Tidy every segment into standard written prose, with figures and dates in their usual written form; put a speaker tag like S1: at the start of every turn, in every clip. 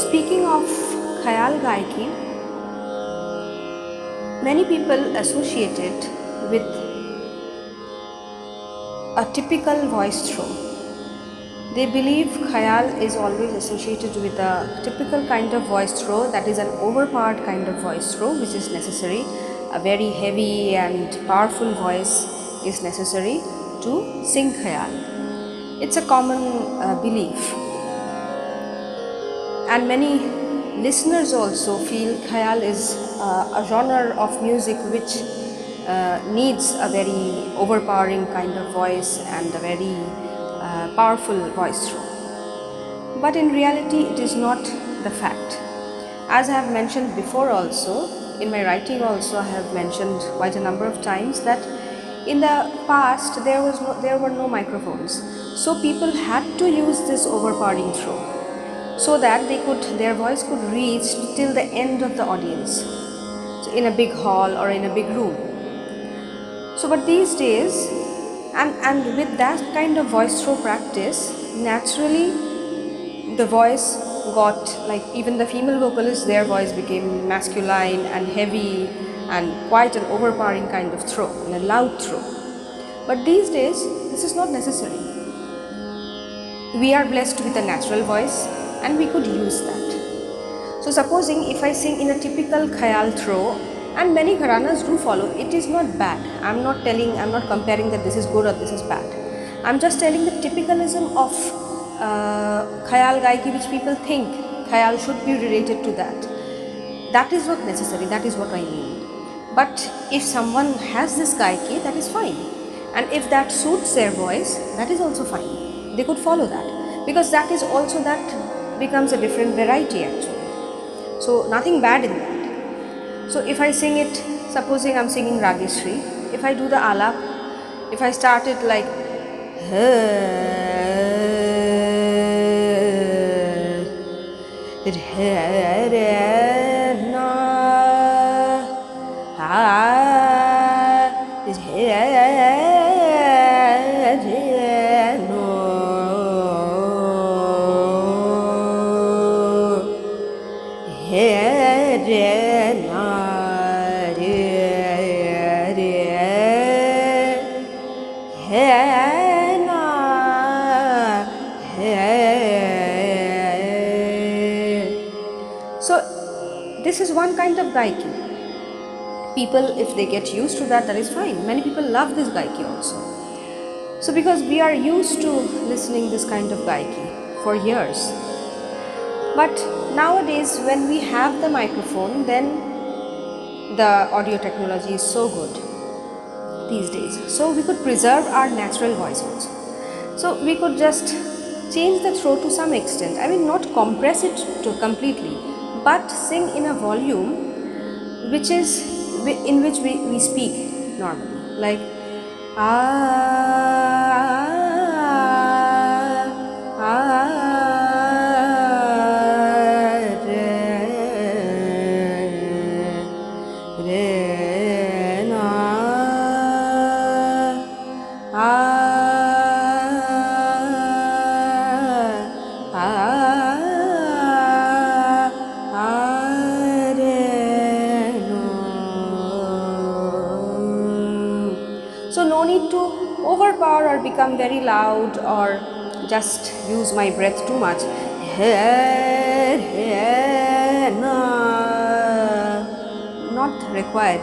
S1: Speaking of Khayal Gayaki, many people associate it with a typical voice throw. They believe Khayal is always associated with a typical kind of voice throw, that is an overpowered kind of voice throw which is necessary. A very heavy and powerful voice is necessary to sing Khayal. It's a common belief, and many listeners also feel Khayal is a genre of music which needs a very overpowering kind of voice and a very powerful voice throw. But in reality, it is not the fact. As I have mentioned before also, in my writing also I have mentioned quite a number of times that in the past there were no microphones. So people had to use this overpowering throw so that their voice could reach till the end of the audience. So in a big hall or in a big room. So but these days, and with that kind of voice throw practice, naturally the voice got, like, even the female vocalists, their voice became masculine and heavy and quite an overpowering kind of throw, and a loud throw. But these days this is not necessary. We are blessed with a natural voice and we could use that. So supposing if I sing in a typical Khayal throw, and many gharanas do follow, it is not bad. I'm not comparing that this is good or this is bad. I'm just telling the typicalism of Khayal Gayaki, which people think Khayal should be related to that. That is not necessary, that is what I mean. But if someone has this Gayaki, that is fine. And if that suits their voice, that is also fine. They could follow that. Because that is also, that becomes a different variety actually. So nothing bad in that. So if I sing it, supposing I'm singing Rageshree, if I do the alap, if I start it like so this is one kind of Gayaki. People, if they get used to that, that is fine. Many people love this Gayaki also. So because we are used to listening this kind of Gayaki for years. But nowadays when we have the microphone, then the audio technology is so good these days. So we could preserve our natural voice also. So we could just change the throw to some extent. I mean, not compress it to completely, but sing in a volume which is in which we speak normally, like So no need to overpower or become very loud or just use my breath too much. Not required.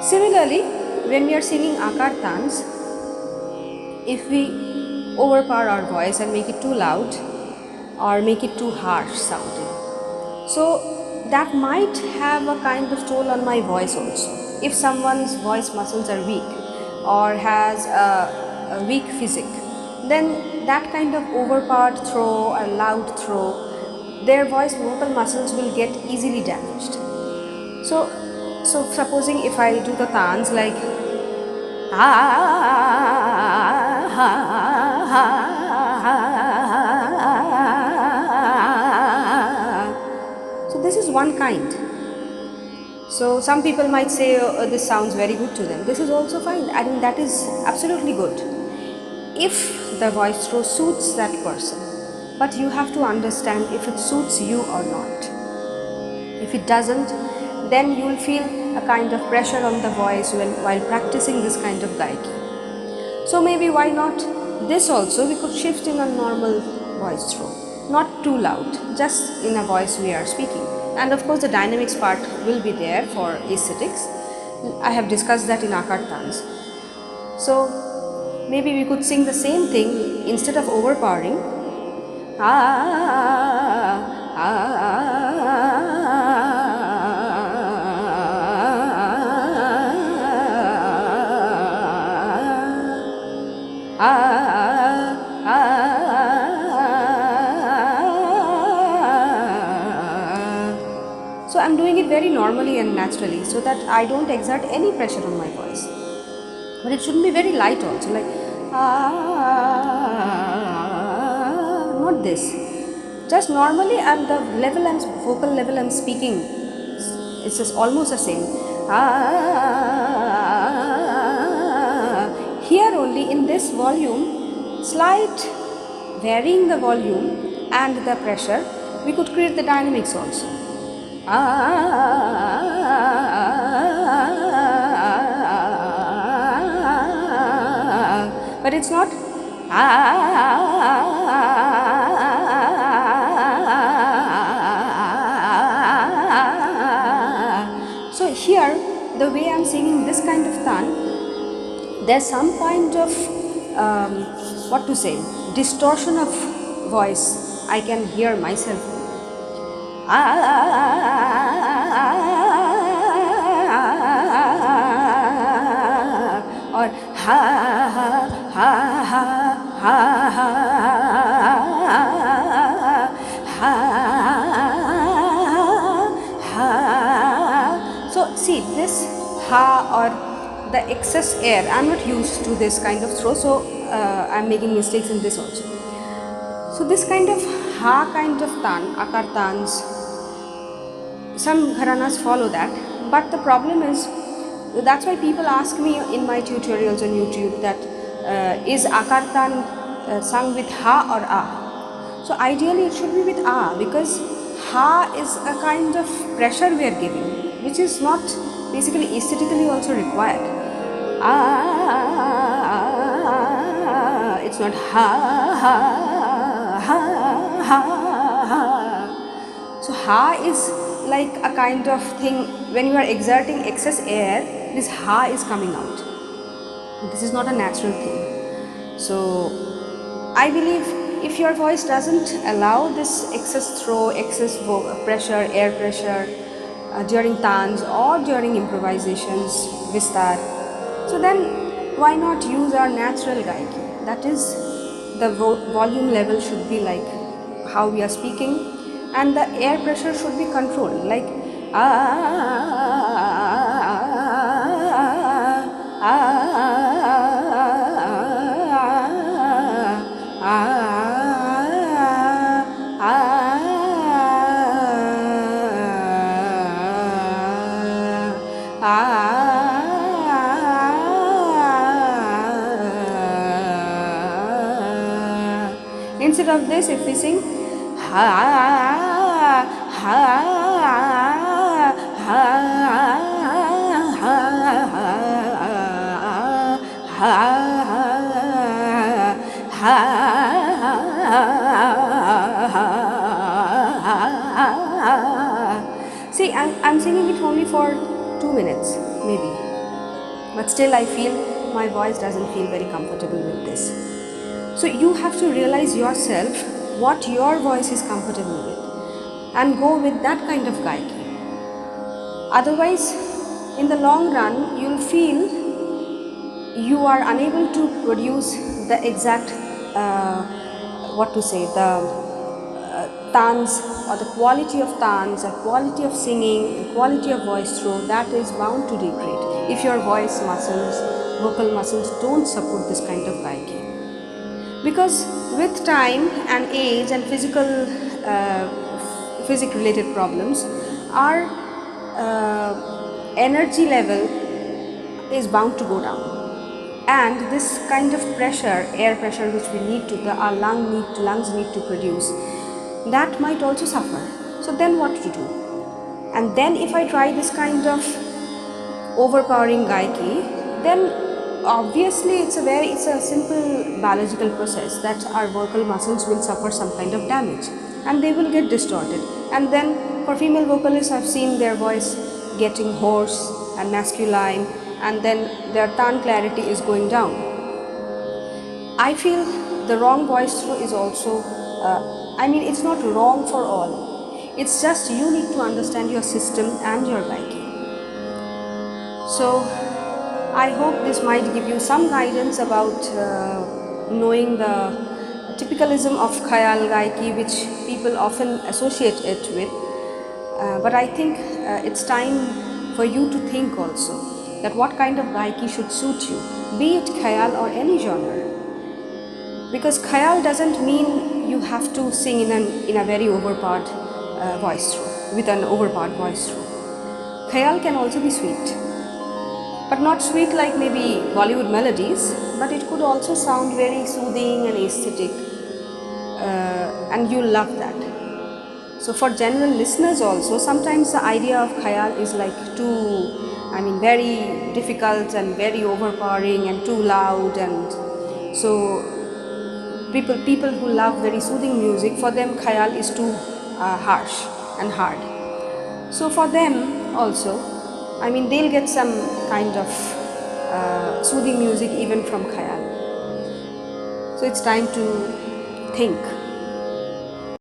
S1: Similarly, when we are singing akar tans, if we overpower our voice and make it too loud or make it too harsh sounding, so that might have a kind of toll on my voice also. If someone's voice muscles are weak or has a weak physique, then that kind of overpowered throw or loud throw, their vocal muscles will get easily damaged. So supposing if I do the tans like So this is one kind. So some people might say, oh, this sounds very good to them. This is also fine. I think that is absolutely good if the voice throw suits that person. But you have to understand if it suits you or not. If it doesn't, then you will feel a kind of pressure on the voice while practicing this kind of Gayaki. So maybe why not this also, we could shift in a normal voice throw, not too loud, just in a voice we are speaking. And of course the dynamics part will be there for aesthetics. I have discussed that in Akar Tans. So maybe we could sing the same thing instead of overpowering. So I'm doing it very normally and naturally so that I don't exert any pressure on my voice. But it shouldn't be very light also, like not this. Just normally at the level and vocal level I'm speaking, it's just almost the same. Here only in this volume, slight varying the volume and the pressure, we could create the dynamics also. But it's not. So here, the way I'm singing this kind of tan, there's some kind of what to say, distortion of voice I can hear myself. Or so see this or the excess air, I'm not used to this kind of throw, so I'm making mistakes in this also. So this kind of kind of tan, akar tans, some gharanas follow that, but the problem is, that's why people ask me in my tutorials on YouTube that is akar tan sung with ha or a? So ideally it should be with a, because ha is a kind of pressure we are giving, which is not basically aesthetically also required. It's not ha. So ha is like a kind of thing, when you are exerting excess air, this ha is coming out. This is not a natural thing. So I believe if your voice doesn't allow this excess throw, excess pressure, air pressure during tans or during improvisations, vistar, so then why not use our natural Gayaki? That is, the volume level should be like how we are speaking, and the air pressure should be controlled, like Instead of this, if we sing see, I'm singing it only for 2 minutes maybe, but still I feel my voice doesn't feel very comfortable with this. So you have to realize yourself what your voice is comfortable with and go with that kind of Gayaki. Otherwise, in the long run, you'll feel you are unable to produce the exact, tans, or the quality of tans, the quality of singing, the quality of voice throw, that is bound to degrade if your voice muscles vocal muscles don't support this kind of gayaki. Because with time and age and physic related problems, our energy level is bound to go down, and this kind of pressure, air pressure, which we need to, our lungs need to produce, that might also suffer. So then what to do? And then if I try this kind of overpowering gayaki, then obviously it's a simple biological process that our vocal muscles will suffer some kind of damage and they will get distorted. And then for female vocalists, I've seen their voice getting hoarse and masculine, and then their tone clarity is going down. I feel the wrong voice through is also, it's not wrong for all. It's just you need to understand your system and your gayaki. So I hope this might give you some guidance about knowing the typicalism of Khayal Gayaki, which people often associate it with. But I think it's time for you to think also that what kind of Gayaki should suit you, be it Khayal or any genre. Because Khayal doesn't mean you have to sing in a very overpowered voice through, with an overpowered voice through. Khayal can also be sweet, but not sweet like maybe Bollywood melodies, but it could also sound very soothing and aesthetic, and you'll love that. So for general listeners also, sometimes the idea of Khayal is like very difficult and very overpowering and too loud, and so people who love very soothing music, for them Khayal is too harsh and hard. So for them also, they'll get some kind of soothing music even from Khayal. So it's time to think.